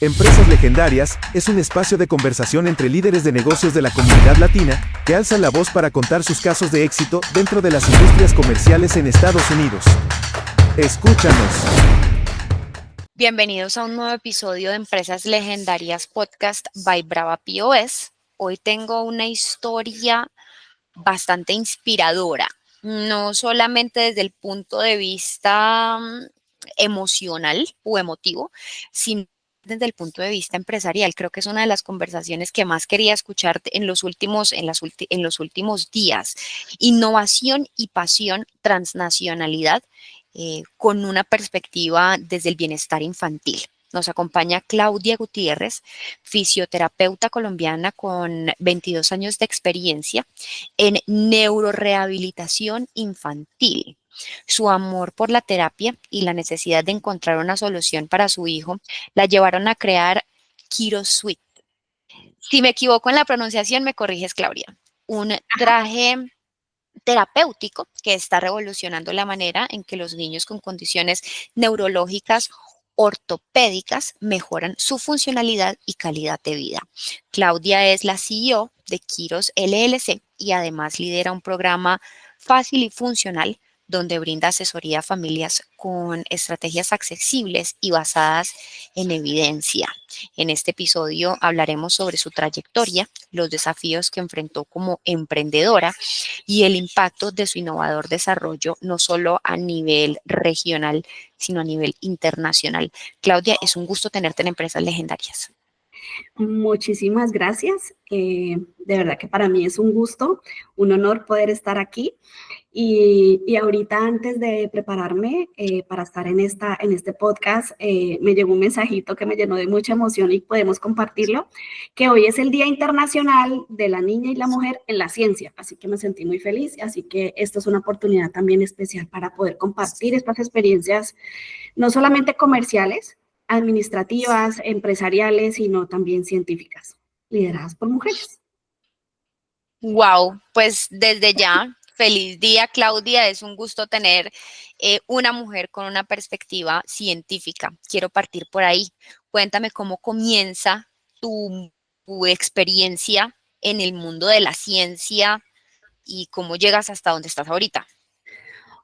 Empresas Legendarias es un espacio de conversación entre líderes de negocios de la comunidad latina que alzan la voz para contar sus casos de éxito dentro de las industrias comerciales en Estados Unidos. Escúchanos. Bienvenidos a un nuevo episodio de Empresas Legendarias Podcast by Brava POS. Hoy tengo una historia bastante inspiradora, no solamente desde el punto de vista emocional o emotivo, sino desde el punto de vista empresarial. Creo que es una de las conversaciones que más quería escuchar en los últimos días. Innovación y pasión, transnacionalidad, con una perspectiva desde el bienestar infantil. Nos acompaña Claudia Gutiérrez, fisioterapeuta colombiana con 22 años de experiencia en neurorehabilitación infantil. Su amor por la terapia y la necesidad de encontrar una solución para su hijo la llevaron a crear Kiro Suite. Si me equivoco en la pronunciación, me corriges, Claudia. Un traje terapéutico que está revolucionando la manera en que los niños con condiciones neurológicas ortopédicas mejoran su funcionalidad y calidad de vida. Claudia es la CEO de Kiros LLC y además lidera un programa fácil y funcional donde brinda asesoría a familias con estrategias accesibles y basadas en evidencia. En este episodio hablaremos sobre su trayectoria, los desafíos que enfrentó como emprendedora y el impacto de su innovador desarrollo, no solo a nivel regional, sino a nivel internacional. Claudia, es un gusto tenerte en Empresas Legendarias. Muchísimas gracias. De verdad que para mí es un gusto, un honor poder estar aquí. Y ahorita antes de prepararme para estar en este podcast, me llegó un mensajito que me llenó de mucha emoción y podemos compartirlo, que hoy es el Día Internacional de la Niña y la Mujer en la Ciencia, así que me sentí muy feliz, así que esto es una oportunidad también especial para poder compartir estas experiencias, no solamente comerciales, administrativas, empresariales, sino también científicas, lideradas por mujeres. Wow, pues desde ya, feliz día, Claudia. Es un gusto tener una mujer con una perspectiva científica. Quiero partir por ahí. Cuéntame cómo comienza tu experiencia en el mundo de la ciencia y cómo llegas hasta donde estás ahorita.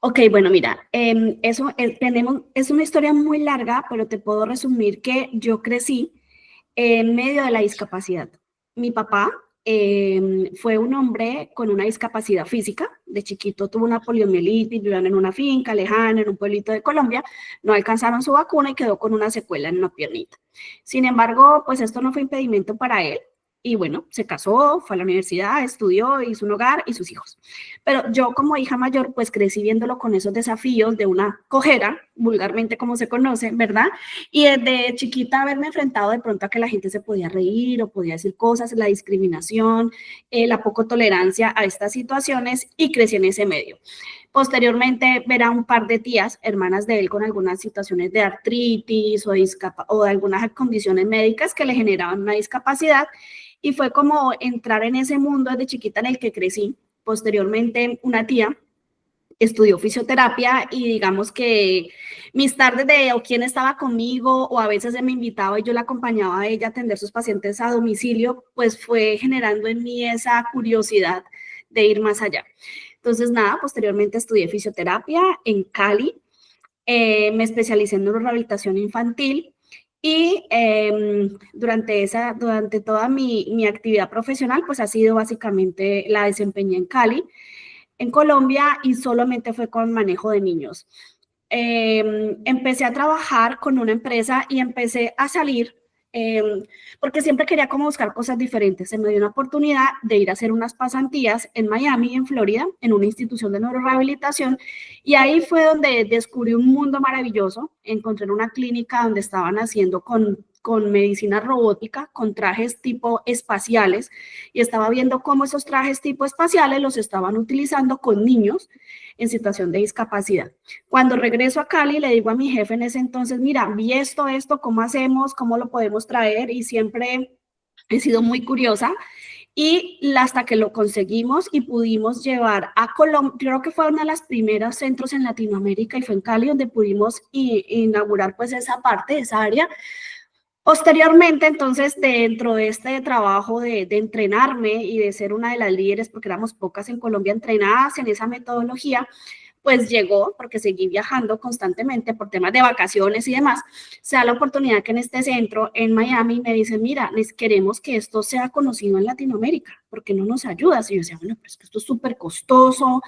Ok, bueno, mira, es una historia muy larga, pero te puedo resumir que yo crecí en medio de la discapacidad. Mi papá fue un hombre con una discapacidad física. De chiquito tuvo una poliomielitis, vivían en una finca lejana, en un pueblito de Colombia. No alcanzaron su vacuna y quedó con una secuela en una piernita. Sin embargo, pues esto no fue impedimento para él. Y bueno, se casó, fue a la universidad, estudió, hizo un hogar y sus hijos. Pero yo como hija mayor, pues crecí viéndolo con esos desafíos de una cojera, vulgarmente como se conoce, ¿verdad? Y desde chiquita haberme enfrentado de pronto a que la gente se podía reír o podía decir cosas, la discriminación, la poco tolerancia a estas situaciones, y crecí en ese medio. Posteriormente ver a un par de tías, hermanas de él, con algunas situaciones de artritis o de algunas condiciones médicas que le generaban una discapacidad, y fue como entrar en ese mundo desde chiquita en el que crecí. Posteriormente una tía estudió fisioterapia y digamos que mis tardes de o quién estaba conmigo o a veces se me invitaba y yo la acompañaba a ella a atender sus pacientes a domicilio, pues fue generando en mí esa curiosidad de ir más allá. Entonces nada, posteriormente estudié fisioterapia en Cali, me especialicé en neurorehabilitación infantil y durante toda mi actividad profesional pues ha sido básicamente la desempeñé en Cali, en Colombia, y solamente fue con manejo de niños. Empecé a trabajar con una empresa y empecé a salir eh, porque siempre quería como buscar cosas diferentes. Se me dio una oportunidad de ir a hacer unas pasantías en Miami, en Florida, en una institución de neurorehabilitación, y ahí fue donde descubrí un mundo maravilloso. Encontré una clínica donde estaban haciendo con medicina robótica, con trajes tipo espaciales, y estaba viendo cómo esos trajes tipo espaciales los estaban utilizando con niños en situación de discapacidad. Cuando regreso a Cali, le digo a mi jefe en ese entonces, mira, vi esto, ¿cómo hacemos? ¿Cómo lo podemos traer? Y siempre he sido muy curiosa, y hasta que lo conseguimos y pudimos llevar a Colombia, creo que fue uno de los primeros centros en Latinoamérica y fue en Cali donde pudimos inaugurar pues esa parte, esa área. Posteriormente, entonces, dentro de este trabajo de entrenarme y de ser una de las líderes, porque éramos pocas en Colombia entrenadas en esa metodología, pues llegó, porque seguí viajando constantemente por temas de vacaciones y demás, se da la oportunidad que en este centro, en Miami, me dicen, mira, queremos que esto sea conocido en Latinoamérica, ¿por qué no nos ayudas? Y yo decía, bueno, pero es que esto es súper costoso,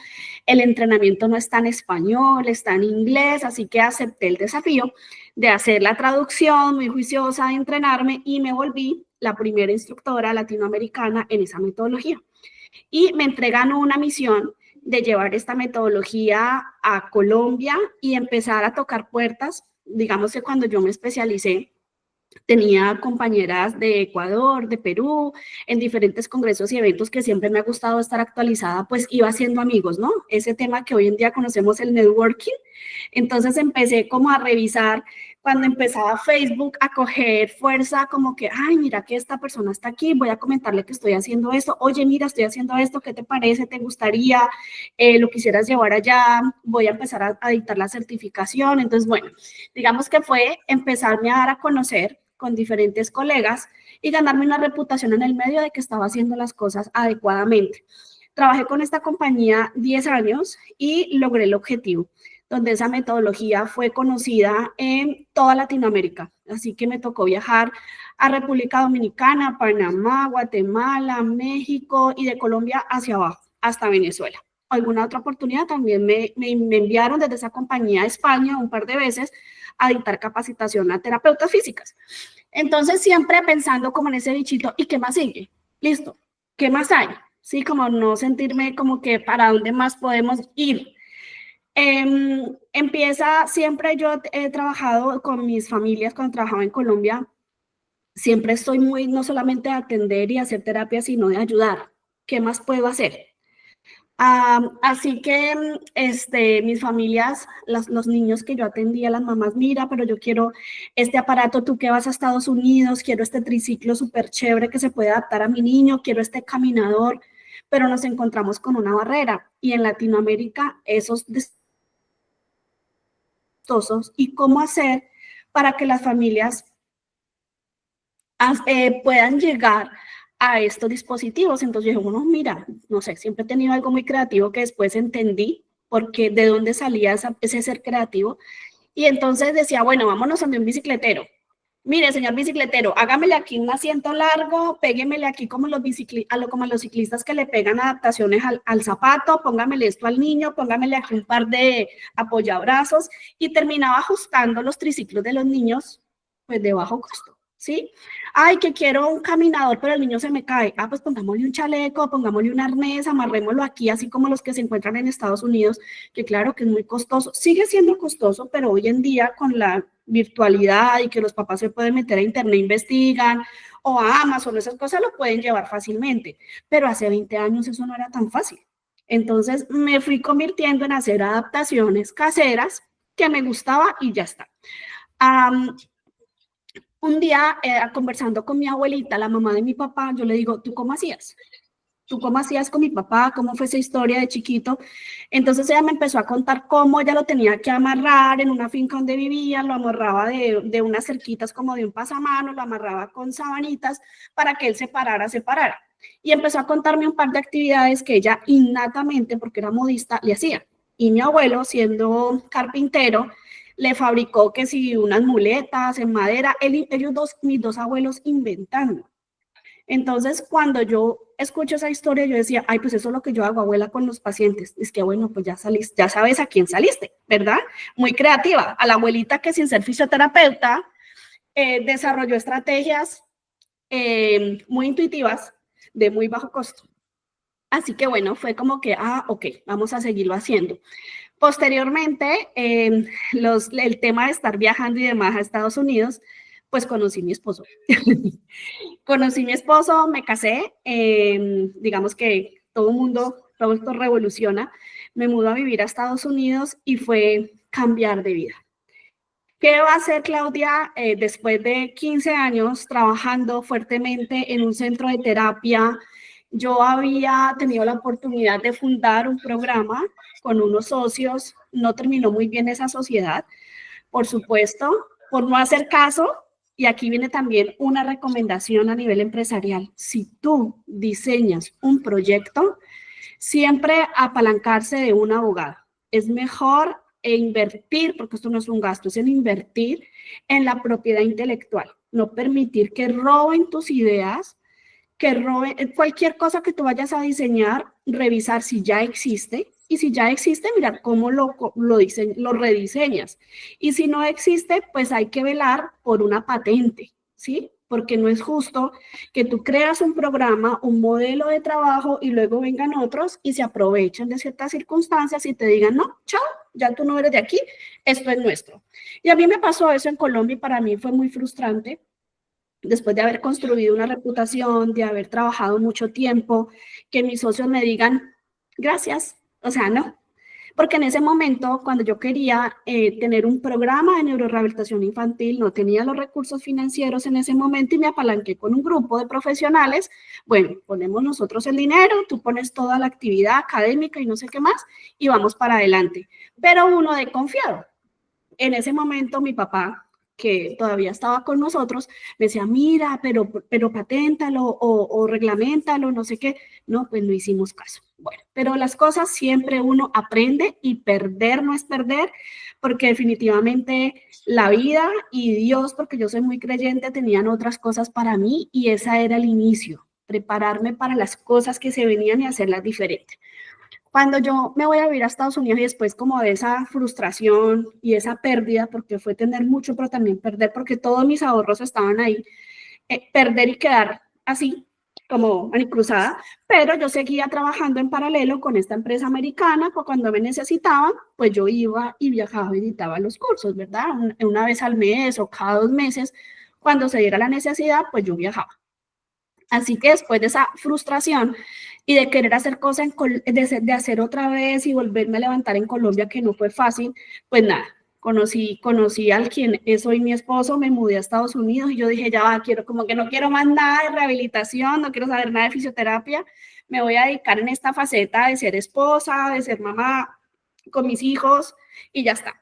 el entrenamiento no está en español, está en inglés, así que acepté el desafío de hacer la traducción muy juiciosa, de entrenarme, y me volví la primera instructora latinoamericana en esa metodología. Y me entregan una misión de llevar esta metodología a Colombia y empezar a tocar puertas. Digamos que cuando yo me especialicé, tenía compañeras de Ecuador, de Perú, en diferentes congresos y eventos que siempre me ha gustado estar actualizada, pues iba haciendo amigos, ¿no? Ese tema que hoy en día conocemos, el networking. Entonces empecé como a revisar cuando empezaba Facebook a coger fuerza, como que, ay, mira que esta persona está aquí, voy a comentarle que estoy haciendo esto, oye, mira, estoy haciendo esto, ¿qué te parece? ¿Te gustaría? ¿Lo quisieras llevar allá? Voy a empezar a dictar la certificación. Entonces, bueno, digamos que fue empezarme a dar a conocer con diferentes colegas y ganarme una reputación en el medio de que estaba haciendo las cosas adecuadamente. Trabajé con esta compañía 10 años y logré el objetivo, donde esa metodología fue conocida en toda Latinoamérica. Así que me tocó viajar a República Dominicana, Panamá, Guatemala, México y de Colombia hacia abajo, hasta Venezuela. Alguna otra oportunidad también me enviaron desde esa compañía a España un par de veces a dictar capacitación a terapeutas físicas. Entonces, siempre pensando como en ese bichito, ¿y qué más sigue? Listo, ¿qué más hay? Sí, como no sentirme como que para dónde más podemos ir. Empieza, siempre yo he trabajado con mis familias cuando trabajaba en Colombia, siempre estoy muy, no solamente de atender y hacer terapia, sino de ayudar. ¿Qué más puedo hacer? Así que mis familias, los niños que yo atendía, las mamás, mira, pero yo quiero este aparato, tú que vas a Estados Unidos, quiero este triciclo súper chévere que se puede adaptar a mi niño, quiero este caminador, pero nos encontramos con una barrera y en Latinoamérica esos costosos y cómo hacer para que las familias puedan llegar a estos dispositivos. Entonces yo dije, bueno, mira, no sé, siempre he tenido algo muy creativo que después entendí porque de dónde salía ese ser creativo. Y entonces decía, bueno, vámonos a un bicicletero. Mire, señor bicicletero, hágamele aquí un asiento largo, péguemele aquí como como los ciclistas que le pegan adaptaciones al zapato, póngamele esto al niño, póngamele aquí un par de apoyabrazos y terminaba ajustando los triciclos de los niños pues de bajo costo. ¿Sí? Ay, que quiero un caminador, pero el niño se me cae. Pues pongámosle un chaleco, pongámosle un arnés, amarrémoslo aquí, así como los que se encuentran en Estados Unidos, que claro que es muy costoso. Sigue siendo costoso, pero hoy en día con la virtualidad y que los papás se pueden meter a internet, investigan, o a Amazon, esas cosas lo pueden llevar fácilmente. Pero hace 20 años eso no era tan fácil. Entonces me fui convirtiendo en hacer adaptaciones caseras que me gustaba y ya está. Un día, conversando con mi abuelita, la mamá de mi papá, yo le digo, ¿tú cómo hacías? ¿Tú cómo hacías con mi papá? ¿Cómo fue esa historia de chiquito? Entonces ella me empezó a contar cómo ella lo tenía que amarrar en una finca donde vivía, lo amarraba de unas cerquitas como de un pasamano, lo amarraba con sabanitas para que él se parara. Y empezó a contarme un par de actividades que ella innatamente, porque era modista, le hacía. Y mi abuelo, siendo carpintero, le fabricó que si unas muletas en madera, mis dos abuelos inventando. Entonces, cuando yo escucho esa historia, yo decía, ay, pues eso es lo que yo hago, abuela, con los pacientes. Es que, bueno, pues ya saliste, ya sabes a quién saliste, ¿verdad? Muy creativa. A la abuelita que sin ser fisioterapeuta, desarrolló estrategias muy intuitivas de muy bajo costo. Así que, bueno, fue como que, ok, vamos a seguirlo haciendo. Posteriormente, el tema de estar viajando y demás a Estados Unidos, pues conocí a mi esposo. Conocí a mi esposo, me casé, digamos que todo esto revoluciona. Me mudó a vivir a Estados Unidos y fue cambiar de vida. ¿Qué va a hacer Claudia después de 15 años trabajando fuertemente en un centro de terapia? Yo había tenido la oportunidad de fundar un programa con unos socios, no terminó muy bien esa sociedad, por supuesto, por no hacer caso Y aquí viene también una recomendación a nivel empresarial. Si tú diseñas un proyecto, siempre apalancarse de un abogado. Es mejor invertir, porque esto no es un gasto, es en invertir en la propiedad intelectual. No permitir que roben tus ideas, que roben cualquier cosa que tú vayas a diseñar, revisar si ya existe. Y si ya existe, mirar cómo lo rediseñas. Y si no existe, pues hay que velar por una patente, ¿sí? Porque no es justo que tú creas un programa, un modelo de trabajo y luego vengan otros y se aprovechen de ciertas circunstancias y te digan, no, chao, ya tú no eres de aquí, esto es nuestro. Y a mí me pasó eso en Colombia y para mí fue muy frustrante. Después de haber construido una reputación, de haber trabajado mucho tiempo, que mis socios me digan, gracias, o sea, no. Porque en ese momento, cuando yo quería tener un programa de neurorehabilitación infantil, no tenía los recursos financieros en ese momento y me apalanqué con un grupo de profesionales. Bueno, ponemos nosotros el dinero, tú pones toda la actividad académica y no sé qué más, y vamos para adelante. Pero uno de confiado. En ese momento, mi papá, que todavía estaba con nosotros, me decía, mira, pero paténtalo o reglamentalo, no sé qué. No, pues no hicimos caso. Bueno, pero las cosas siempre uno aprende y perder no es perder, porque definitivamente la vida y Dios, porque yo soy muy creyente, tenían otras cosas para mí y ese era el inicio, prepararme para las cosas que se venían y hacerlas diferentes. Cuando yo me voy a vivir a Estados Unidos y después como de esa frustración y esa pérdida, porque fue tener mucho, pero también perder, porque todos mis ahorros estaban ahí, perder y quedar así, como manicruzada, pero yo seguía trabajando en paralelo con esta empresa americana, pues cuando me necesitaban, pues yo iba y viajaba y editaba los cursos, ¿verdad? Una vez al mes o cada 2 meses, cuando se diera la necesidad, pues yo viajaba. Así que después de esa frustración y de querer hacer cosas, de hacer otra vez y volverme a levantar en Colombia, que no fue fácil, pues nada, conocí al quien es hoy mi esposo, me mudé a Estados Unidos y yo dije, ya va, como que no quiero más nada de rehabilitación, no quiero saber nada de fisioterapia, me voy a dedicar en esta faceta de ser esposa, de ser mamá con mis hijos y ya está.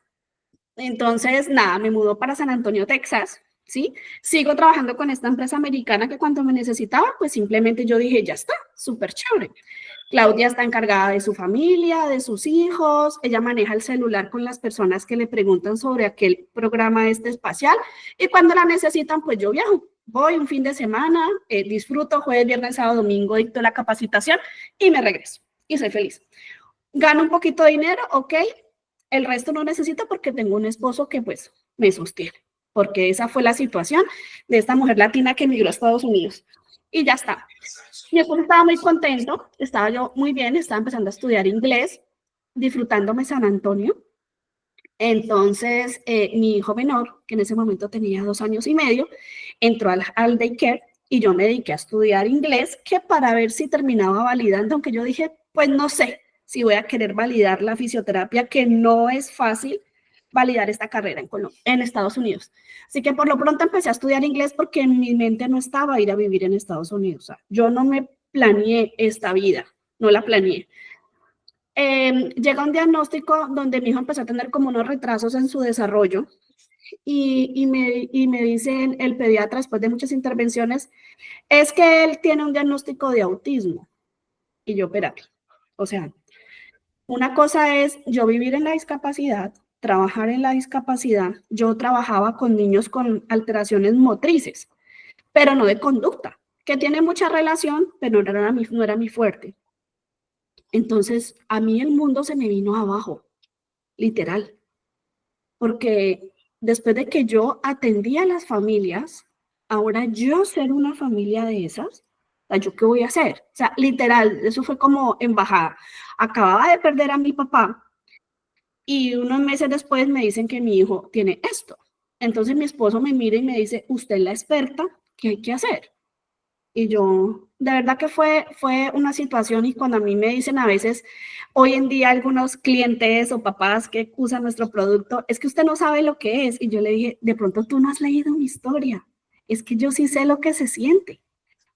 Entonces, nada, me mudó para San Antonio, Texas, ¿sí? Sigo trabajando con esta empresa americana que cuando me necesitaba, pues simplemente yo dije, ya está, súper chévere. Claudia está encargada de su familia, de sus hijos, ella maneja el celular con las personas que le preguntan sobre aquel programa espacial y cuando la necesitan, pues yo viajo. Voy un fin de semana, disfruto, jueves, viernes, sábado, domingo, dicto la capacitación y me regreso y soy feliz. Gano un poquito de dinero, ok, el resto no necesito porque tengo un esposo que pues me sostiene, porque esa fue la situación de esta mujer latina que emigró a Estados Unidos. Y ya está. Mi esposo estaba muy contento, estaba yo muy bien, estaba empezando a estudiar inglés, disfrutándome San Antonio. Entonces, mi hijo menor, que en ese momento tenía 2 años y medio, entró al daycare y yo me dediqué a estudiar inglés, que para ver si terminaba validando, aunque yo dije, pues no sé si voy a querer validar la fisioterapia, que no es fácil validar esta carrera en Estados Unidos. Así que por lo pronto empecé a estudiar inglés porque en mi mente no estaba ir a vivir en Estados Unidos. O sea, yo no me planeé esta vida, no la planeé. Llega un diagnóstico donde mi hijo empezó a tener como unos retrasos en su desarrollo y me dicen el pediatra, después de muchas intervenciones, es que él tiene un diagnóstico de autismo. Y yo, espérate, o sea, una cosa es yo vivir en la discapacidad, trabajar en la discapacidad. Yo trabajaba con niños con alteraciones motrices, pero no de conducta, que tiene mucha relación, pero no era mi fuerte. Entonces, a mí el mundo se me vino abajo, literal, porque después de que yo atendía a las familias, ahora yo ser una familia de esas, ¿yo qué voy a hacer? O sea, literal, eso fue como embajada. Acababa de perder a mi papá y unos meses después me dicen que mi hijo tiene esto. Entonces mi esposo me mira y me dice, usted es la experta, ¿qué hay que hacer? Y yo, de verdad que fue una situación y cuando a mí me dicen a veces, hoy en día algunos clientes o papás que usan nuestro producto, es que usted no sabe lo que es. Y yo le dije, de pronto tú no has leído mi historia, es que yo sí sé lo que se siente.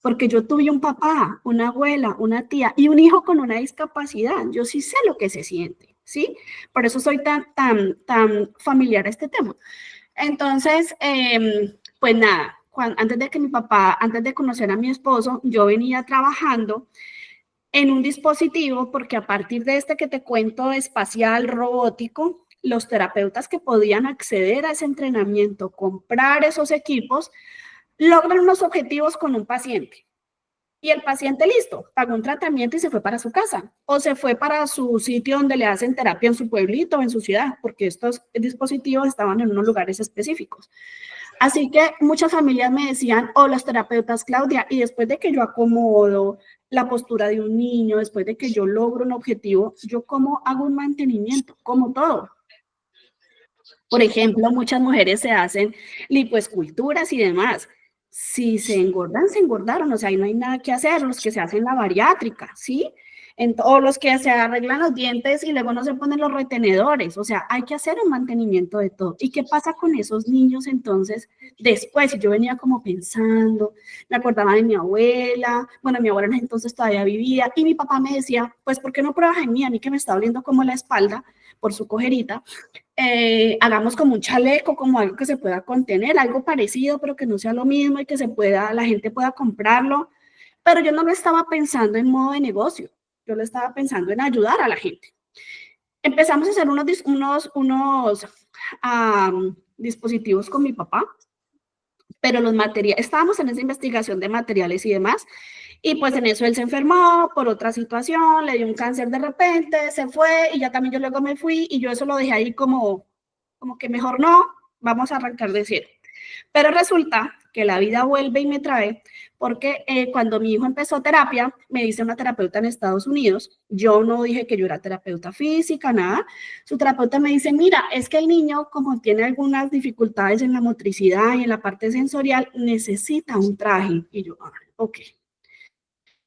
Porque yo tuve un papá, una abuela, una tía y un hijo con una discapacidad. Yo sí sé lo que se siente, ¿sí? Por eso soy tan familiar a este tema. Entonces, pues nada, antes de conocer a mi esposo, yo venía trabajando en un dispositivo, porque a partir de este que te cuento, espacial, robótico, los terapeutas que podían acceder a ese entrenamiento, comprar esos equipos, logran unos objetivos con un paciente. Y el paciente, listo, pagó un tratamiento y se fue para su casa, o se fue para su sitio donde le hacen terapia en su pueblito o en su ciudad, porque estos dispositivos estaban en unos lugares específicos. Así que muchas familias me decían, oh, los terapeutas, Claudia, y después de que yo acomodo la postura de un niño, después de que yo logro un objetivo, ¿yo cómo hago un mantenimiento? Como todo. Por ejemplo, muchas mujeres se hacen lipoesculturas y demás. Si se engordan, se engordaron, o sea, ahí no hay nada que hacer. Los que se hacen la bariátrica, ¿sí? O los que se arreglan los dientes y luego no se ponen los retenedores, o sea, hay que hacer un mantenimiento de todo. ¿Y qué pasa con esos niños entonces? Después, yo venía como pensando, me acordaba de mi abuela, bueno, mi abuela entonces todavía vivía, y mi papá me decía, pues, ¿por qué no pruebas en mí? A mí que me está doliendo como la espalda por su cojerita, hagamos como un chaleco, como algo que se pueda contener, algo parecido, pero que no sea lo mismo y que la gente pueda comprarlo. Pero yo no lo estaba pensando en modo de negocio, yo lo estaba pensando en ayudar a la gente. Empezamos a hacer unos dispositivos con mi papá, pero los materiales, estábamos en esa investigación de materiales y demás, y pues en eso él se enfermó por otra situación, le dio un cáncer de repente, se fue, y ya también yo luego me fui, y yo eso lo dejé ahí como que mejor no, vamos a arrancar de cero. Pero resulta que la vida vuelve y me trae, porque cuando mi hijo empezó terapia, me dice una terapeuta en Estados Unidos, yo no dije que yo era terapeuta física, nada, su terapeuta me dice, mira, es que el niño, como tiene algunas dificultades en la motricidad y en la parte sensorial, necesita un traje. Y yo, ok.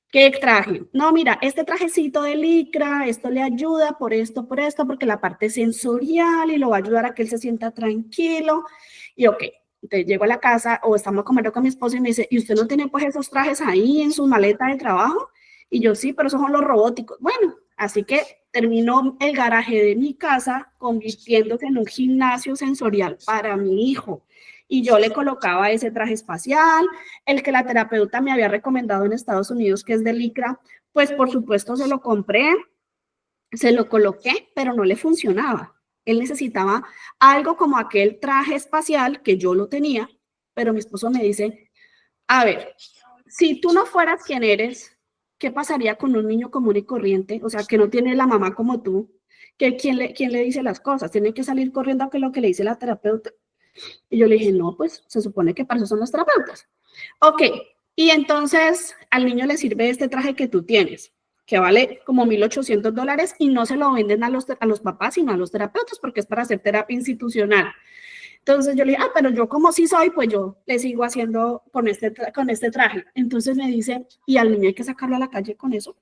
¿Qué traje? No, mira, este trajecito de licra, esto le ayuda por esto, porque la parte sensorial y lo va a ayudar a que él se sienta tranquilo. Y ok, entonces llego a la casa o estamos comiendo con mi esposo y me dice, ¿y usted no tiene pues esos trajes ahí en su maleta de trabajo? Y yo, sí, pero esos son los robóticos. Bueno, así que terminó el garaje de mi casa convirtiéndose en un gimnasio sensorial para mi hijo. Y yo le colocaba ese traje espacial, el que la terapeuta me había recomendado en Estados Unidos, que es de licra, pues por supuesto se lo compré, se lo coloqué, pero no le funcionaba. Él necesitaba algo como aquel traje espacial que yo lo tenía, pero mi esposo me dice, a ver, si tú no fueras quien eres, ¿qué pasaría con un niño común y corriente? O sea, que no tiene la mamá como tú, que quién le dice las cosas, tiene que salir corriendo a que lo que le dice la terapeuta. Y yo le dije, no, pues se supone que para eso son los terapeutas. Ok, y entonces al niño le sirve este traje que tú tienes, que vale como $1,800 y no se lo venden a los papás, sino a los terapeutas porque es para hacer terapia institucional. Entonces yo le dije, pero yo como sí soy, pues yo le sigo haciendo con este traje. Entonces me dice, ¿y al niño hay que sacarlo a la calle con eso?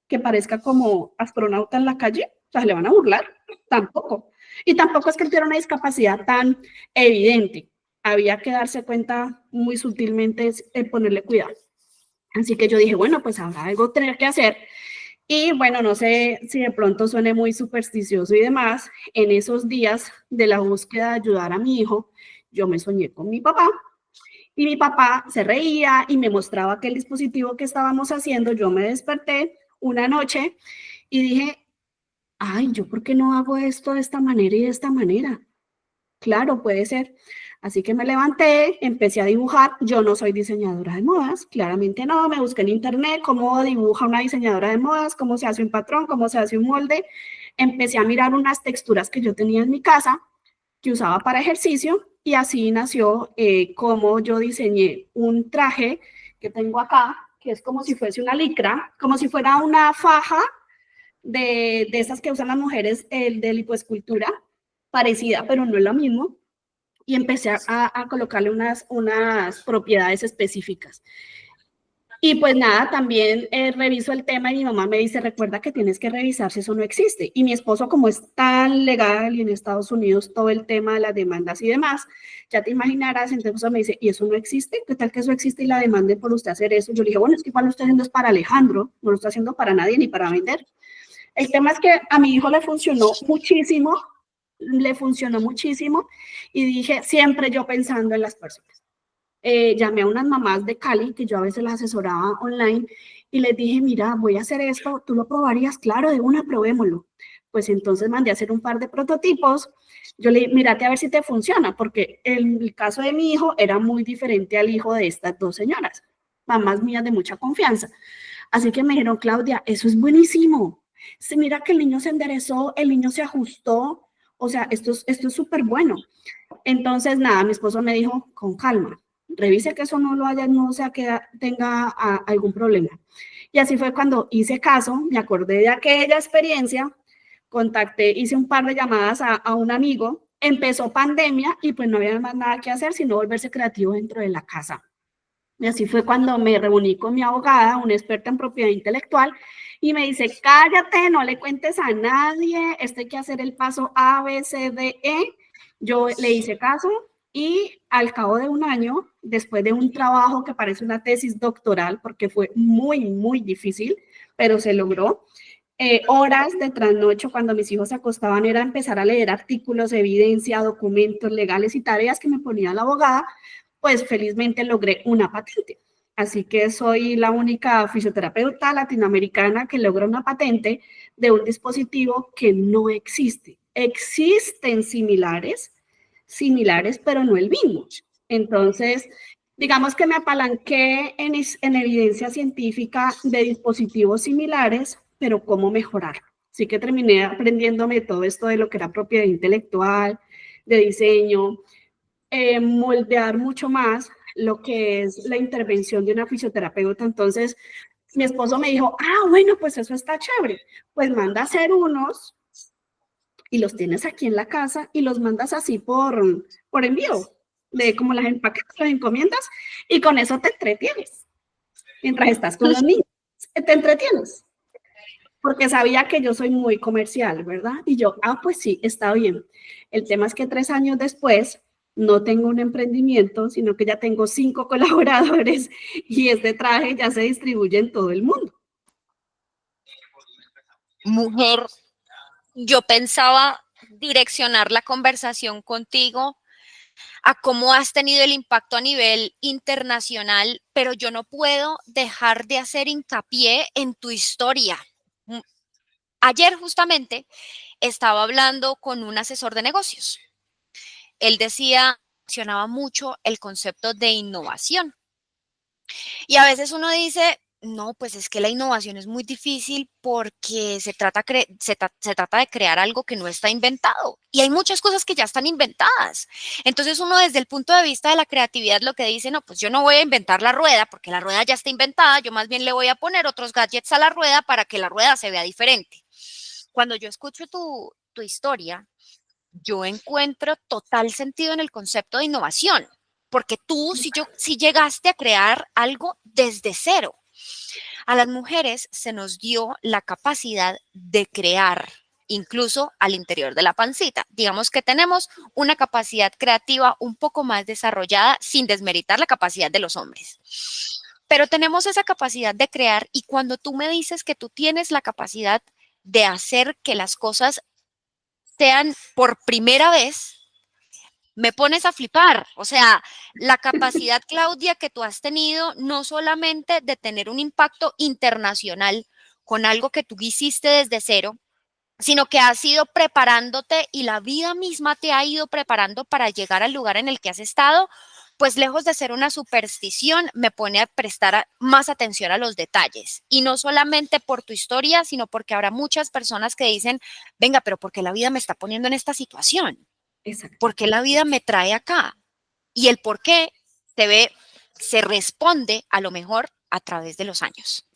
Que parezca como astronauta en la calle, o sea, ¿le van a burlar? Tampoco. Y tampoco es que él tuviera una discapacidad tan evidente. Había que darse cuenta muy sutilmente, ponerle cuidado. Así que yo dije, bueno, pues habrá algo tener que hacer. Y bueno, no sé si de pronto suene muy supersticioso y demás, en esos días de la búsqueda de ayudar a mi hijo, yo me soñé con mi papá y mi papá se reía y me mostraba aquel dispositivo que estábamos haciendo. Yo me desperté una noche y dije, ay, ¿yo por qué no hago esto de esta manera y de esta manera? Claro, puede ser. Así que me levanté, empecé a dibujar. Yo no soy diseñadora de modas, claramente no. Me busqué en internet cómo dibuja una diseñadora de modas, cómo se hace un patrón, cómo se hace un molde. Empecé a mirar unas texturas que yo tenía en mi casa, que usaba para ejercicio, y así nació cómo yo diseñé un traje que tengo acá, que es como si fuese una licra, como si fuera una faja de esas que usan las mujeres de lipoescultura, parecida, pero no es lo mismo. Y empecé a colocarle unas propiedades específicas. Y pues nada, también reviso el tema y mi mamá me dice, recuerda que tienes que revisar si eso no existe. Y mi esposo, como es tan legal y en Estados Unidos todo el tema de las demandas y demás, ya te imaginarás, entonces me dice, ¿y eso no existe? ¿Qué tal que eso existe y la demanden por usted hacer eso? Yo le dije, bueno, es que igual lo estoy haciendo es para Alejandro, no lo estoy haciendo para nadie ni para vender. El tema es que a mi hijo le funcionó muchísimo y dije, siempre yo pensando en las personas. llamé a unas mamás de Cali, que yo a veces las asesoraba online, y les dije, mira, voy a hacer esto, ¿tú lo probarías? Claro, de una, probémoslo. Pues entonces mandé a hacer un par de prototipos. Yo le dije, mírate a ver si te funciona, porque el caso de mi hijo era muy diferente al hijo de estas dos señoras, mamás mías de mucha confianza. Así que me dijeron, Claudia, eso es buenísimo. Se mira que el niño se enderezó, el niño se ajustó, o sea, esto es súper bueno. Entonces, nada, mi esposo me dijo, con calma, revise que eso no sea que tenga algún problema. Y así fue cuando hice caso, me acordé de aquella experiencia, contacté, hice un par de llamadas a un amigo, empezó pandemia y pues no había más nada que hacer sino volverse creativo dentro de la casa. Y así fue cuando me reuní con mi abogada, una experta en propiedad intelectual, y me dice, cállate, no le cuentes a nadie, esto hay que hacer el paso A, B, C, D, E. Yo le hice caso y al cabo de un año, después de un trabajo que parece una tesis doctoral, porque fue muy, muy difícil, pero se logró, horas de trasnocho cuando mis hijos se acostaban era empezar a leer artículos, evidencia, documentos legales y tareas que me ponía la abogada, pues felizmente logré una patente. Así que soy la única fisioterapeuta latinoamericana que logra una patente de un dispositivo que no existe. Existen similares, pero no el mismo. Entonces, digamos que me apalanqué en evidencia científica de dispositivos similares, pero cómo mejorar. Así que terminé aprendiéndome todo esto de lo que era propiedad intelectual, de diseño, moldear mucho más lo que es la intervención de una fisioterapeuta. Entonces, mi esposo me dijo, bueno, pues eso está chévere. Pues manda a hacer unos y los tienes aquí en la casa y los mandas así por envío, de como las empaquetas, las encomiendas, y con eso te entretienes. Mientras estás con los niños, te entretienes. Porque sabía que yo soy muy comercial, ¿verdad? Y yo, pues sí, está bien. El tema es que 3 años después no tengo un emprendimiento, sino que ya tengo 5 colaboradores y este traje ya se distribuye en todo el mundo. Mujer, yo pensaba direccionar la conversación contigo a cómo has tenido el impacto a nivel internacional, pero yo no puedo dejar de hacer hincapié en tu historia. Ayer justamente estaba hablando con un asesor de negocios. Él mencionaba mucho el concepto de innovación. Y a veces uno dice, no, pues es que la innovación es muy difícil porque se trata de crear algo que no está inventado. Y hay muchas cosas que ya están inventadas. Entonces uno desde el punto de vista de la creatividad lo que dice, no, pues yo no voy a inventar la rueda porque la rueda ya está inventada, yo más bien le voy a poner otros gadgets a la rueda para que la rueda se vea diferente. Cuando yo escucho tu historia, yo encuentro total sentido en el concepto de innovación, porque tú sí llegaste a crear algo desde cero. A las mujeres se nos dio la capacidad de crear, incluso al interior de la pancita. Digamos que tenemos una capacidad creativa un poco más desarrollada, sin desmeritar la capacidad de los hombres. Pero tenemos esa capacidad de crear y cuando tú me dices que tú tienes la capacidad de hacer que las cosas sean por primera vez, me pones a flipar. O sea, la capacidad, Claudia, que tú has tenido, no solamente de tener un impacto internacional con algo que tú hiciste desde cero, sino que has ido preparándote y la vida misma te ha ido preparando para llegar al lugar en el que has estado, pues lejos de ser una superstición, me pone a prestar más atención a los detalles. Y no solamente por tu historia, sino porque habrá muchas personas que dicen, venga, pero ¿por qué la vida me está poniendo en esta situación? Exacto. ¿Por qué la vida me trae acá? Y el por qué se responde a lo mejor a través de los años.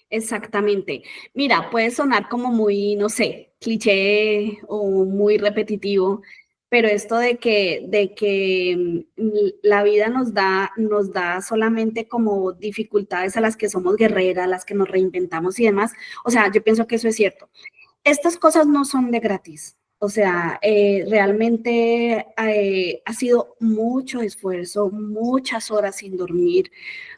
Exactamente. Mira, puede sonar como muy, no sé, cliché o muy repetitivo, pero esto de que la vida nos da solamente como dificultades a las que somos guerreras, a las que nos reinventamos y demás. O sea, yo pienso que eso es cierto. Estas cosas no son de gratis. O sea, realmente ha sido mucho esfuerzo, muchas horas sin dormir,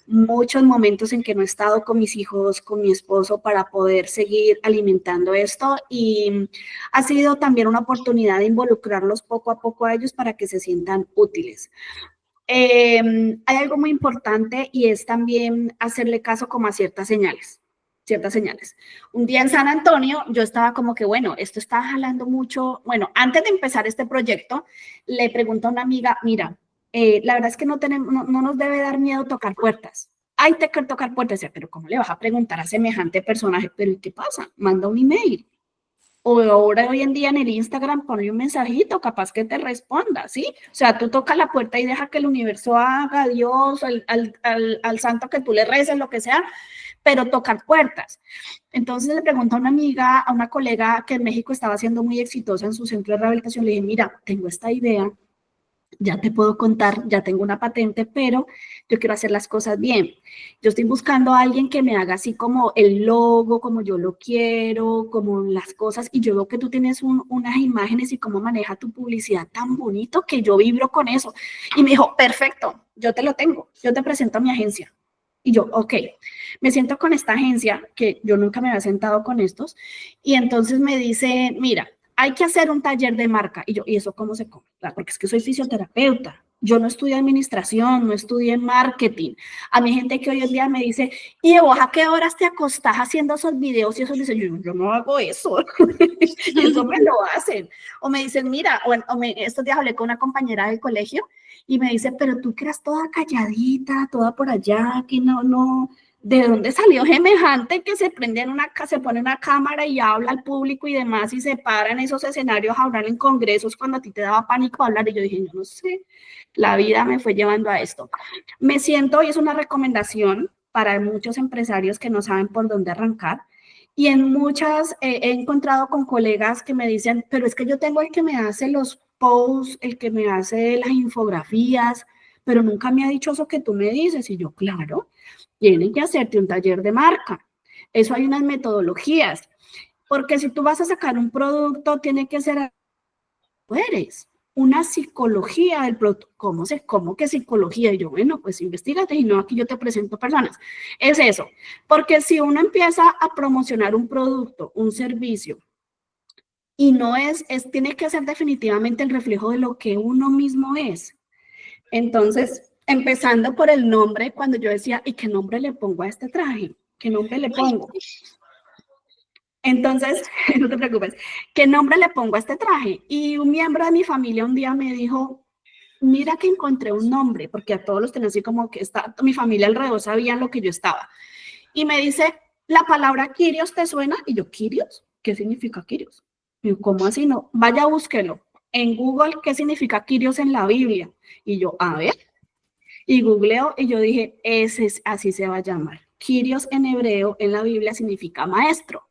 muchos momentos en que no he estado con mis hijos, con mi esposo para poder seguir alimentando esto y ha sido también una oportunidad de involucrarlos poco a poco a ellos para que se sientan útiles. Hay algo muy importante y es también hacerle caso como a ciertas señales. Un día en San Antonio yo estaba como que, bueno, esto está jalando mucho. Bueno, antes de empezar este proyecto, le pregunto a una amiga, mira, la verdad es que no nos debe dar miedo tocar puertas. Hay que tocar puertas, pero ¿cómo le vas a preguntar a semejante personaje? Pero ¿qué pasa? Manda un email. O ahora, hoy en día en el Instagram, ponle un mensajito, capaz que te responda, ¿sí? O sea, tú tocas la puerta y deja que el universo haga, a Dios, al santo que tú le reces, lo que sea, pero tocar puertas. Entonces le pregunto a una amiga, a una colega que en México estaba siendo muy exitosa en su centro de rehabilitación, le dije, mira, tengo esta idea, ya te puedo contar, ya tengo una patente, pero yo quiero hacer las cosas bien. Yo estoy buscando a alguien que me haga así como el logo, como yo lo quiero, como las cosas, y yo veo que tú tienes unas imágenes y cómo maneja tu publicidad tan bonito que yo vibro con eso. Y me dijo, perfecto, yo te lo tengo, yo te presento a mi agencia. Y yo, ok, me siento con esta agencia, que yo nunca me había sentado con estos, y entonces me dice, mira, hay que hacer un taller de marca. Y yo, ¿y eso cómo se come? Porque es que soy fisioterapeuta. Yo no estudié administración, no estudié marketing. A mi gente que hoy en día me dice, ¿y vos a qué horas te acostás haciendo esos videos? Y eso dice, yo no hago eso. Eso me lo hacen. O me dicen, mira, estos días hablé con una compañera del colegio y me dice, pero tú que eras toda calladita, toda por allá, que no, ¿de dónde salió semejante que se se pone una cámara y habla al público y demás y se para en esos escenarios a hablar en congresos cuando a ti te daba pánico hablar? Y yo dije, yo no sé, la vida me fue llevando a esto. Me siento, y es una recomendación para muchos empresarios que no saben por dónde arrancar, y en muchas he encontrado con colegas que me dicen, pero es que yo tengo el que me hace los posts, el que me hace las infografías, pero nunca me ha dicho eso que tú me dices. Y yo, claro, tienen que hacerte un taller de marca. Eso hay unas metodologías, porque si tú vas a sacar un producto, tiene que ser, tú eres una psicología del producto. ¿Cómo que psicología? Y yo, bueno, pues investigate y no, aquí yo te presento personas. Es eso, porque si uno empieza a promocionar un producto, un servicio, y no tiene que ser definitivamente el reflejo de lo que uno mismo es. Entonces, empezando por el nombre, cuando yo decía, ¿y qué nombre le pongo a este traje? ¿Qué nombre le pongo? Entonces, no te preocupes, ¿qué nombre le pongo a este traje? Y un miembro de mi familia un día me dijo, mira que encontré un nombre, porque a todos los tenía así como que mi familia alrededor sabían lo que yo estaba. Y me dice, ¿la palabra Kyrios te suena? Y yo, ¿Kyrios? ¿Qué significa Kyrios? Y yo, ¿cómo así no? Vaya, búsquelo. En Google, ¿qué significa Kyrios en la Biblia? Y yo, a ver. Y googleo y yo dije, así se va a llamar. Kyrios en hebreo en la Biblia significa maestro.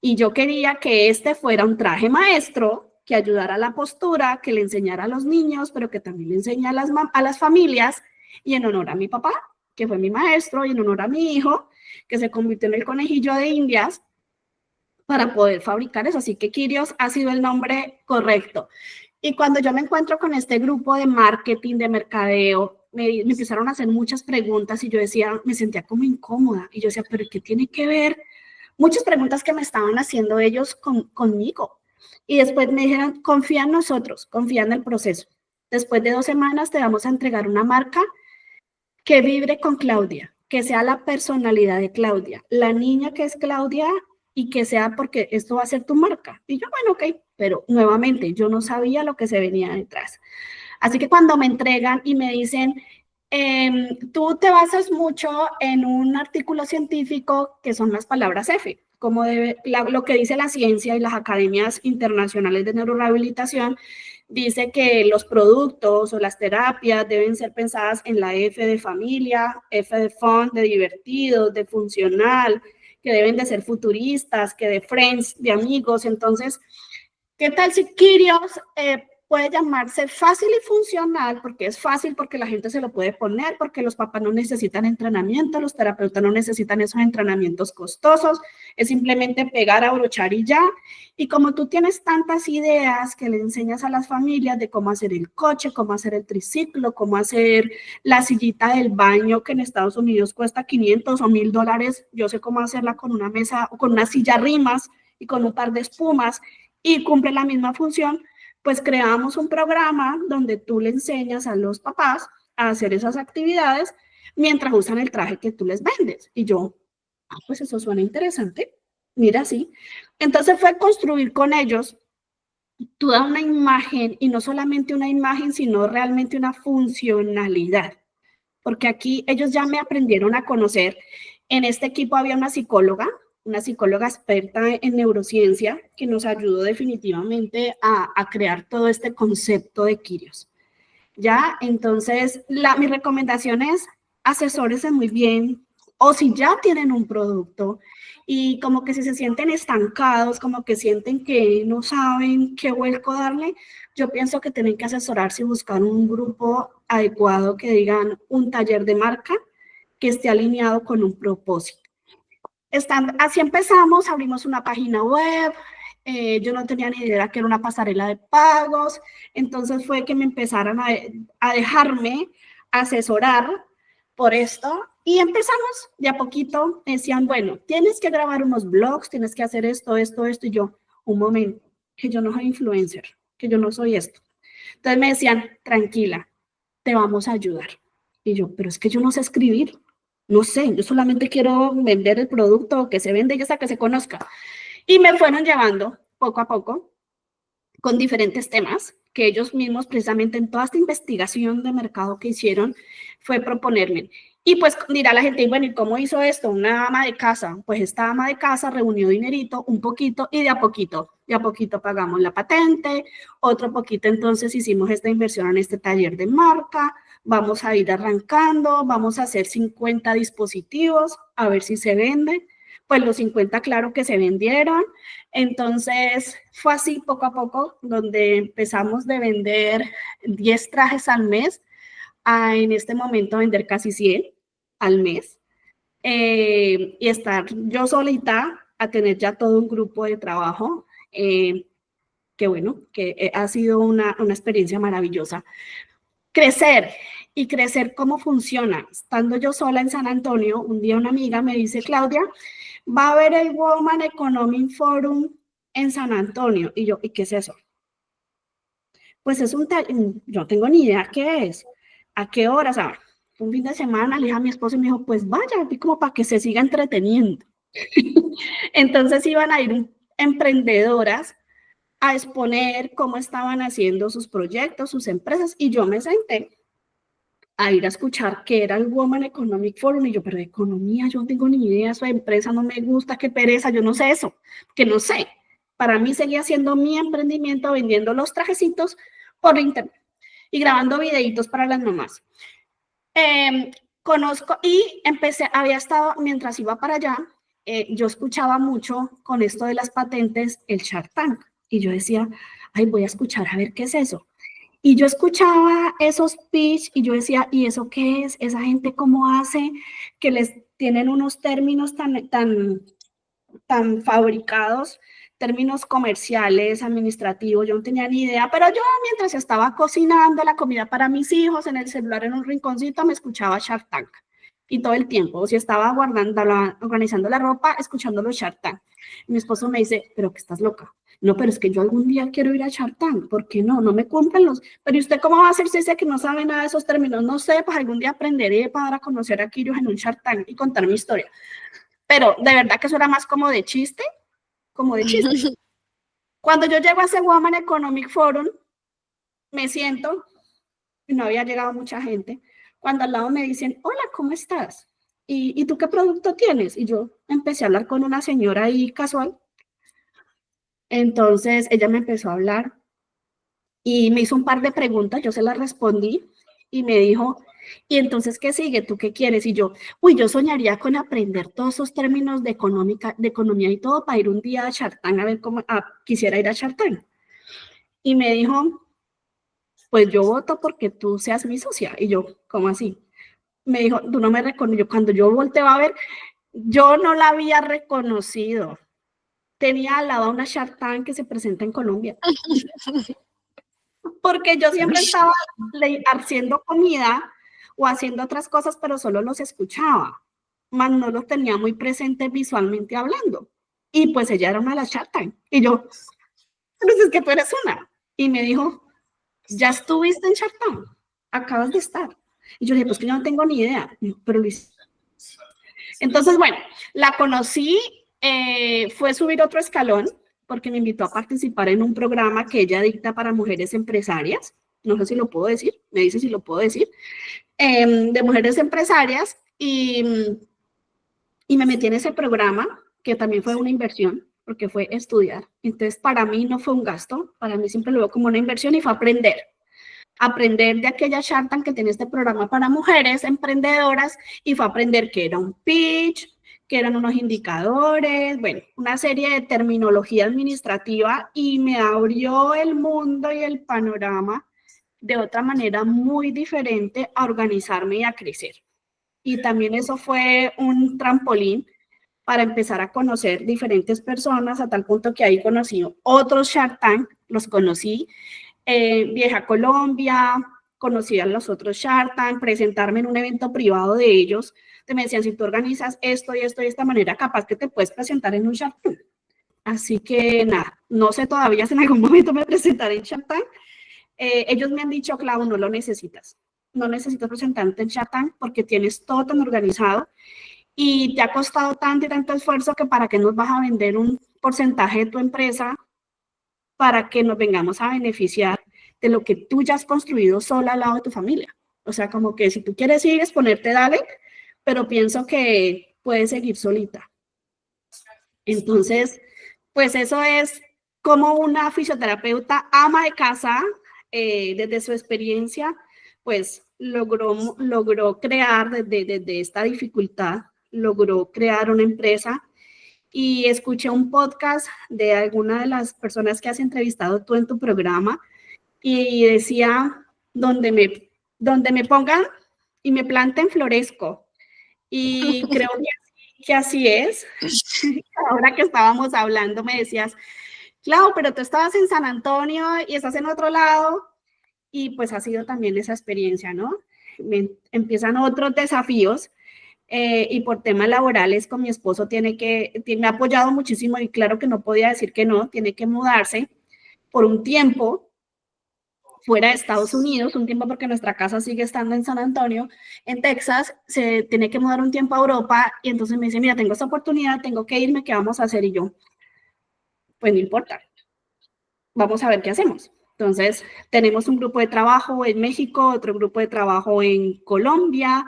Y yo quería que este fuera un traje maestro que ayudara a la postura, que le enseñara a los niños, pero que también le enseñe a las familias, y en honor a mi papá, que fue mi maestro, y en honor a mi hijo, que se convirtió en el conejillo de Indias, para poder fabricar eso. Así que Kyrios ha sido el nombre correcto. Y cuando yo me encuentro con este grupo de marketing, de mercadeo, me empezaron a hacer muchas preguntas y yo decía, me sentía como incómoda. Y yo decía, ¿pero qué tiene que ver? Muchas preguntas que me estaban haciendo ellos conmigo. Y después me dijeron, confía en nosotros, confía en el proceso. Después de 2 semanas te vamos a entregar una marca que vibre con Claudia, que sea la personalidad de Claudia, la niña que es Claudia, y que sea porque esto va a ser tu marca. Y yo, bueno, ok, pero nuevamente yo no sabía lo que se venía detrás. Así que cuando me entregan y me dicen, tú te basas mucho en un artículo científico que son las palabras F, como lo que dice la ciencia y las academias internacionales de neurorehabilitación, dice que los productos o las terapias deben ser pensadas en la F de familia, F de fun, de divertido, de funcional, que deben de ser futuristas, que de friends, de amigos. Entonces, ¿qué tal si Kyrios puede llamarse fácil y funcional? Porque es fácil, porque la gente se lo puede poner, porque los papás no necesitan entrenamiento, los terapeutas no necesitan esos entrenamientos costosos, es simplemente pegar, abrochar y ya. Y como tú tienes tantas ideas que le enseñas a las familias de cómo hacer el coche, cómo hacer el triciclo, cómo hacer la sillita del baño que en Estados Unidos cuesta 500 o $1,000, yo sé cómo hacerla con una mesa o con una silla rimas y con un par de espumas y cumple la misma función, Pues creamos un programa donde tú le enseñas a los papás a hacer esas actividades mientras usan el traje que tú les vendes. Y yo, pues eso suena interesante. Mira, sí. Entonces fue construir con ellos toda una imagen, y no solamente una imagen, sino realmente una funcionalidad. Porque aquí ellos ya me aprendieron a conocer. En este equipo había una psicóloga experta en neurociencia, que nos ayudó definitivamente a crear todo este concepto de Quirios. ¿Ya? Entonces, mi recomendación es asesórense muy bien, o si ya tienen un producto y como que si se sienten estancados, como que sienten que no saben qué vuelco darle, yo pienso que tienen que asesorarse y buscar un grupo adecuado que digan un taller de marca que esté alineado con un propósito. Así empezamos, abrimos una página web, yo no tenía ni idea que era una pasarela de pagos, entonces fue que me empezaron a dejarme asesorar por esto y empezamos de a poquito. Me decían, bueno, tienes que grabar unos blogs, tienes que hacer esto, esto, esto, y yo, un momento, que yo no soy influencer, que yo no soy esto. Entonces me decían, tranquila, te vamos a ayudar. Y yo, pero es que yo no sé escribir, no sé, yo solamente quiero vender el producto, que se vende y hasta que se conozca. Y me fueron llevando poco a poco con diferentes temas que ellos mismos, precisamente en toda esta investigación de mercado que hicieron, fue proponerme. Y pues dirá la gente, bueno, ¿y cómo hizo esto? Una ama de casa. Pues esta ama de casa reunió dinerito, un poquito, y de a poquito pagamos la patente, otro poquito entonces hicimos esta inversión en este taller de marca, vamos a ir arrancando, vamos a hacer 50 dispositivos, a ver si se vende. Pues los 50, claro que se vendieron. Entonces fue así poco a poco, donde empezamos de vender 10 trajes al mes a en este momento vender casi 100 al mes. Y estar yo solita a tener ya todo un grupo de trabajo, que bueno, que ha sido una experiencia maravillosa. Crecer y crecer cómo funciona. Estando yo sola en San Antonio, un día una amiga me dice, Claudia, va a haber el Woman Economic Forum en San Antonio. Y yo, ¿y qué es eso? Pues es yo no tengo ni idea qué es, a qué hora, ¿sabes? Un fin de semana le dije a mi esposo y me dijo, pues vaya, y como para que se siga entreteniendo. Entonces iban a ir emprendedoras a exponer cómo estaban haciendo sus proyectos, sus empresas, y yo me senté a ir a escuchar qué era el Woman Economic Forum, y yo, pero de economía, yo no tengo ni idea, eso de empresa no me gusta, qué pereza, yo no sé eso, que no sé. Para mí seguía siendo mi emprendimiento vendiendo los trajecitos por internet y grabando videitos para las mamás. Conozco y había estado, mientras iba para allá, yo escuchaba mucho con esto de las patentes el Shark Tank, y yo decía, ay, voy a escuchar a ver qué es eso. Y yo escuchaba esos pitch y yo decía, ¿y eso qué es? ¿Esa gente cómo hace? Que les tienen unos términos tan fabricados, términos comerciales, administrativos, yo no tenía ni idea, pero yo mientras estaba cocinando la comida para mis hijos en el celular en un rinconcito me escuchaba Shark Tank y todo el tiempo, o si estaba organizando la ropa, escuchando los Shark Tank. Y mi esposo me dice, pero que estás loca. No, pero es que yo algún día quiero ir a Shark Tank, ¿por qué no? No me cumplen los, pero ¿y usted cómo va a hacer si dice que no sabe nada de esos términos? No sé, pues algún día aprenderé para conocer a Quirios en un Shark Tank y contar mi historia. Pero de verdad que eso era más como de chiste, como de chiste. Cuando yo llego a ese Woman Economic Forum, me siento, y no había llegado mucha gente, cuando al lado me dicen, hola, ¿cómo estás? ¿Y tú qué producto tienes? Y yo empecé a hablar con una señora ahí casual. Entonces ella me empezó a hablar y me hizo un par de preguntas, yo se las respondí y me dijo, ¿y entonces qué sigue? ¿Tú qué quieres? Y yo, yo soñaría con aprender todos esos términos de economía y todo para ir un día a Shark Tank a ver cómo, quisiera ir a Shark Tank. Y me dijo, pues yo voto porque tú seas mi socia. Y yo, ¿cómo así? Me dijo, tú no me reconoces. Cuando yo volteé a ver, yo no la había reconocido. Tenía al lado a una Shark Tank que se presenta en Colombia. Porque yo siempre estaba haciendo comida o haciendo otras cosas, pero solo los escuchaba, más no los tenía muy presentes visualmente hablando. Y pues ella era una de las Shark Tank. Y yo, pero es que tú eres una. y me dijo, ¿ya estuviste en Shark Tank? Acabas de estar. Y yo le dije, pues que yo no tengo ni idea, pero lo hice. Entonces, bueno, la conocí, fue subir otro escalón, porque me invitó a participar en un programa que ella dicta para mujeres empresarias. No sé si lo puedo decir, me dice si lo puedo decir, de mujeres empresarias, y me metí en ese programa, que también fue una inversión, porque fue estudiar. Entonces, para mí no fue un gasto, para mí siempre lo veo como una inversión y fue aprender. Aprender de aquella Shark Tank que tiene este programa para mujeres emprendedoras y fue aprender qué era un pitch, qué eran unos indicadores, bueno, una serie de terminología administrativa y me abrió el mundo y el panorama de otra manera muy diferente a organizarme y a crecer. Y también eso fue un trampolín para empezar a conocer diferentes personas, a tal punto que ahí conocí otros Shark Tank, los conocí, Vieja Colombia, conocí a los otros Shark Tank, presentarme en un evento privado de ellos, te me decían, si tú organizas esto y esto y de esta manera, capaz que te puedes presentar en un Shark Tank. Así que nada, no sé todavía si en algún momento me presentaré en Shark Tank. Ellos me han dicho, Clau, no lo necesitas. No necesitas presentarte en Shark Tank porque tienes todo tan organizado y te ha costado tanto y tanto esfuerzo que para qué nos vas a vender un porcentaje de tu empresa para que nos vengamos a beneficiar de lo que tú ya has construido sola al lado de tu familia. O sea, como que si tú quieres ir, exponerte, dale, pero pienso que puedes seguir solita. Entonces, pues eso es como una fisioterapeuta ama de casa, desde su experiencia, pues logró crear desde esta dificultad, logró crear una empresa. Y escuché un podcast de alguna de las personas que has entrevistado tú en tu programa y decía, donde me pongan y me planten, florezco. Y creo que así es. Ahora que estábamos hablando me decías, claro, pero tú estabas en San Antonio y estás en otro lado y pues ha sido también esa experiencia, ¿no? Empiezan otros desafíos. Y por temas laborales con mi esposo me ha apoyado muchísimo y claro que no podía decir que no, tiene que mudarse por un tiempo fuera de Estados Unidos, un tiempo porque nuestra casa sigue estando en San Antonio, en Texas, se tiene que mudar un tiempo a Europa y entonces me dice, mira, tengo esta oportunidad, tengo que irme, ¿qué vamos a hacer? Y yo, pues no importa, vamos a ver qué hacemos. Entonces, tenemos un grupo de trabajo en México, otro grupo de trabajo en Colombia,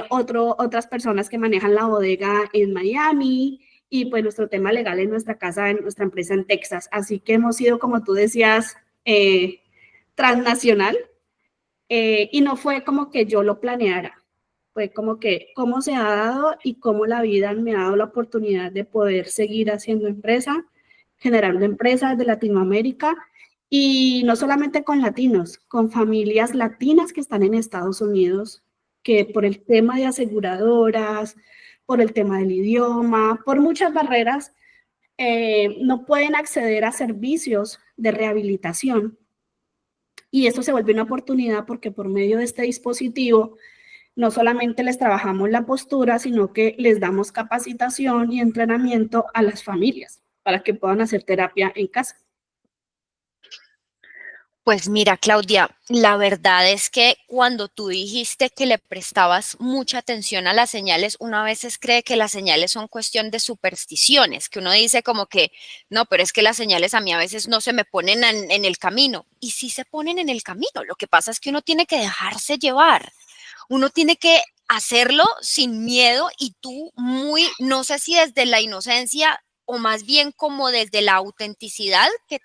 otras personas que manejan la bodega en Miami y pues nuestro tema legal en nuestra casa, en nuestra empresa en Texas. Así que hemos sido, como tú decías, transnacional y no fue como que yo lo planeara. Fue como que cómo se ha dado y cómo la vida me ha dado la oportunidad de poder seguir haciendo empresa, generando empresas de Latinoamérica y no solamente con latinos, con familias latinas que están en Estados Unidos, que por el tema de aseguradoras, por el tema del idioma, por muchas barreras, no pueden acceder a servicios de rehabilitación. Y esto se vuelve una oportunidad porque por medio de este dispositivo no solamente les trabajamos la postura, sino que les damos capacitación y entrenamiento a las familias para que puedan hacer terapia en casa. Pues mira, Claudia, la verdad es que cuando tú dijiste que le prestabas mucha atención a las señales, uno a veces cree que las señales son cuestión de supersticiones, que uno dice como que, no, pero es que las señales a mí a veces no se me ponen en el camino. Y sí se ponen en el camino. Lo que pasa es que uno tiene que dejarse llevar. Uno tiene que hacerlo sin miedo y tú no sé si desde la inocencia o más bien como desde la autenticidad que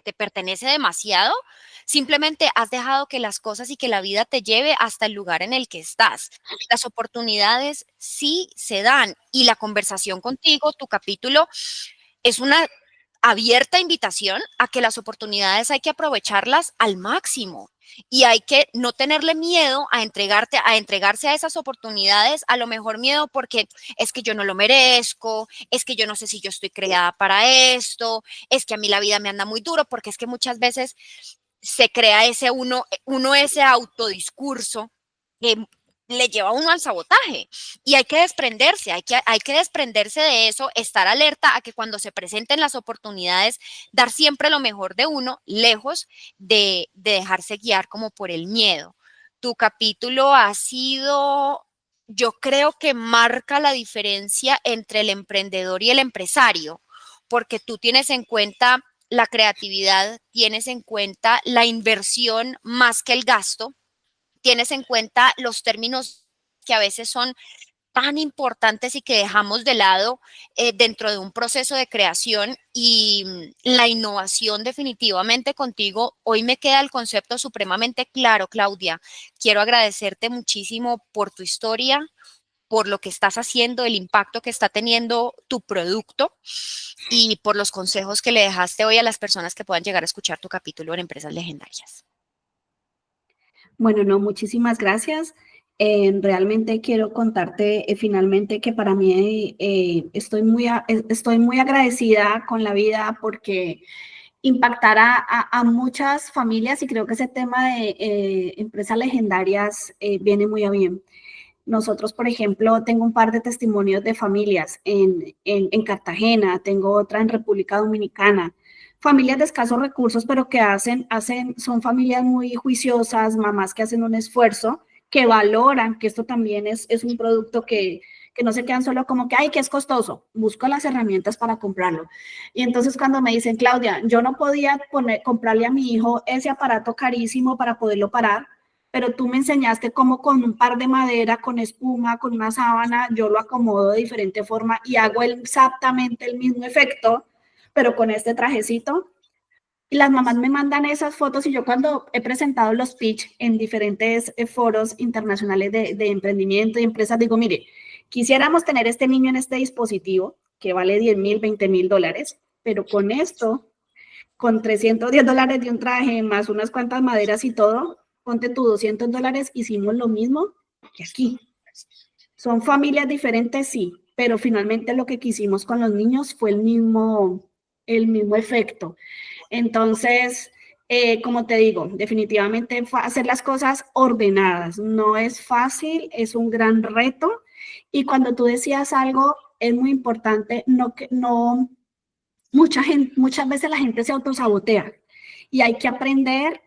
te pertenece demasiado, simplemente has dejado que las cosas y que la vida te lleve hasta el lugar en el que estás. Las oportunidades sí se dan y la conversación contigo, tu capítulo, es una abierta invitación a que las oportunidades hay que aprovecharlas al máximo y hay que no tenerle miedo a entregarse a esas oportunidades, a lo mejor miedo porque es que yo no lo merezco, es que yo no sé si yo estoy creada para esto, es que a mí la vida me anda muy duro, porque es que muchas veces se crea ese ese autodiscurso que le lleva a uno al sabotaje y hay que desprenderse, hay que desprenderse de eso, estar alerta a que cuando se presenten las oportunidades, dar siempre lo mejor de uno, lejos de dejarse guiar como por el miedo. Tu capítulo ha sido, yo creo que marca la diferencia entre el emprendedor y el empresario, porque tú tienes en cuenta la creatividad, tienes en cuenta la inversión más que el gasto, tienes en cuenta los términos que a veces son tan importantes y que dejamos de lado dentro de un proceso de creación y la innovación definitivamente contigo. Hoy me queda el concepto supremamente claro, Claudia. Quiero agradecerte muchísimo por tu historia, por lo que estás haciendo, el impacto que está teniendo tu producto y por los consejos que le dejaste hoy a las personas que puedan llegar a escuchar tu capítulo en Empresas Legendarias. Bueno, no, muchísimas gracias. Realmente quiero contarte finalmente que para mí estoy muy agradecida con la vida porque impactar a muchas familias y creo que ese tema de empresas legendarias viene muy a bien. Nosotros, por ejemplo, tengo un par de testimonios de familias en Cartagena, tengo otra en República Dominicana, familias de escasos recursos, pero que son familias muy juiciosas, mamás que hacen un esfuerzo, que valoran que esto también es un producto que no se quedan solo como que, ay, que es costoso, busco las herramientas para comprarlo. Y entonces cuando me dicen, Claudia, yo no podía comprarle a mi hijo ese aparato carísimo para poderlo parar, pero tú me enseñaste cómo con un par de madera, con espuma, con una sábana, yo lo acomodo de diferente forma y hago exactamente el mismo efecto, pero con este trajecito. Y las mamás me mandan esas fotos y yo cuando he presentado los pitch en diferentes foros internacionales de emprendimiento y empresas, digo, mire, quisiéramos tener este niño en este dispositivo que vale 10,000, 20,000 dólares, pero con esto, con $310 de un traje, más unas cuantas maderas y todo, ponte tú $200, hicimos lo mismo que aquí. Son familias diferentes, sí, pero finalmente lo que quisimos con los niños fue el mismo efecto. Entonces, como te digo, definitivamente hacer las cosas ordenadas no es fácil, es un gran reto. Y cuando tú decías algo, es muy importante, muchas veces la gente se autosabotea y hay que aprender.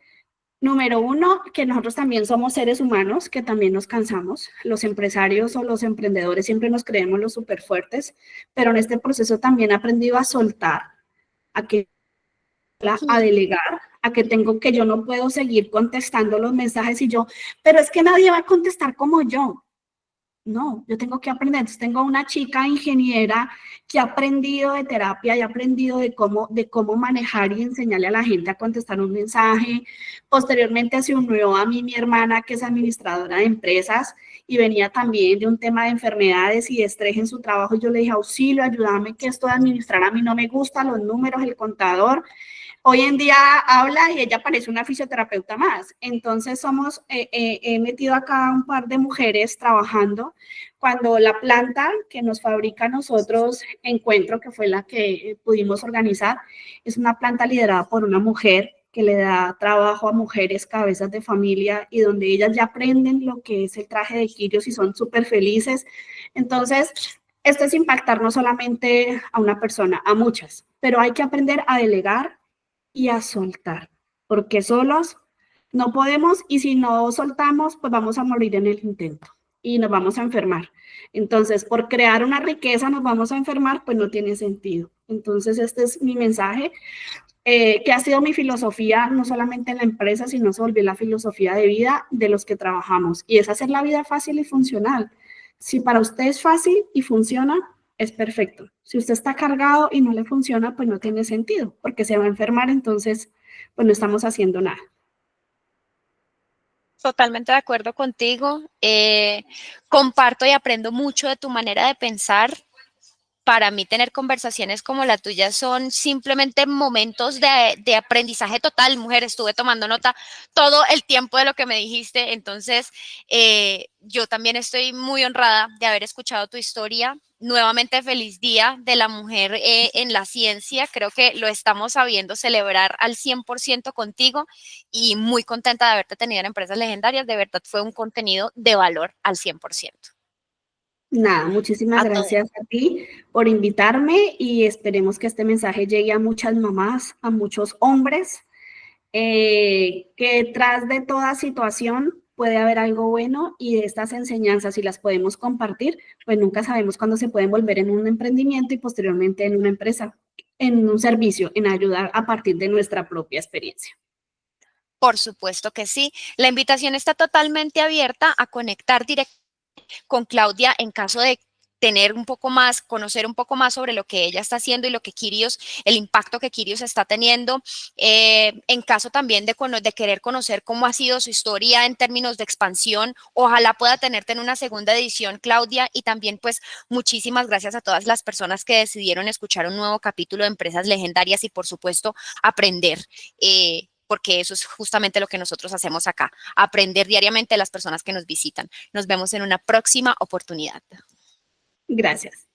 Número uno, que nosotros también somos seres humanos, que también nos cansamos. Los empresarios o los emprendedores siempre nos creemos los súper fuertes, pero en este proceso también he aprendido a soltar, a delegar, a que yo no puedo seguir contestando los mensajes y yo, pero es que nadie va a contestar como yo. No, yo tengo que aprender. Entonces, tengo una chica ingeniera que ha aprendido de terapia y ha aprendido de cómo manejar y enseñarle a la gente a contestar un mensaje. Posteriormente se unió a mí mi hermana, que es administradora de empresas y venía también de un tema de enfermedades y de estrés en su trabajo. Y yo le dije, auxilio, ayúdame, que esto de administrar a mí no me gusta, los números, el contador. Hoy en día habla y ella parece una fisioterapeuta más. Entonces he metido acá un par de mujeres trabajando. Cuando la planta que nos fabrica a nosotros, Encuentro, que fue la que pudimos organizar, es una planta liderada por una mujer que le da trabajo a mujeres cabezas de familia y donde ellas ya aprenden lo que es el traje de quirios y son súper felices. Entonces, esto es impactar no solamente a una persona, a muchas, pero hay que aprender a delegar y a soltar, porque solos no podemos y si no soltamos, pues vamos a morir en el intento y nos vamos a enfermar. Entonces, por crear una riqueza nos vamos a enfermar, pues no tiene sentido. Entonces, este es mi mensaje, que ha sido mi filosofía, no solamente en la empresa, sino se volvió la filosofía de vida de los que trabajamos, y es hacer la vida fácil y funcional. Si para usted es fácil y funciona, es perfecto. Si usted está cargado y no le funciona, pues no tiene sentido, porque se va a enfermar, entonces, pues no estamos haciendo nada. Totalmente de acuerdo contigo. Comparto y aprendo mucho de tu manera de pensar. para mí tener conversaciones como la tuya son simplemente momentos de aprendizaje total. Mujer, estuve tomando nota todo el tiempo de lo que me dijiste, entonces yo también estoy muy honrada de haber escuchado tu historia. Nuevamente, feliz Día de la Mujer en la Ciencia. Creo que lo estamos sabiendo celebrar al 100% contigo y muy contenta de haberte tenido en Empresas Legendarias. De verdad, fue un contenido de valor al 100%. Nada, muchísimas A todo. gracias a ti por invitarme y esperemos que este mensaje llegue a muchas mamás, a muchos hombres, que tras de toda situación puede haber algo bueno y de estas enseñanzas, si las podemos compartir, pues nunca sabemos cuándo se pueden volver en un emprendimiento y posteriormente en una empresa, en un servicio, en ayudar a partir de nuestra propia experiencia. Por supuesto que sí. La invitación está totalmente abierta a conectar directamente con Claudia en caso de tener un poco más, conocer un poco más sobre lo que ella está haciendo y lo que Quirios, el impacto que Quirios está teniendo, en caso también de querer conocer cómo ha sido su historia en términos de expansión. Ojalá pueda tenerte en una segunda edición, Claudia, y también pues muchísimas gracias a todas las personas que decidieron escuchar un nuevo capítulo de Empresas Legendarias y por supuesto aprender. Porque eso es justamente lo que nosotros hacemos acá, aprender diariamente de las personas que nos visitan. Nos vemos en una próxima oportunidad. Gracias.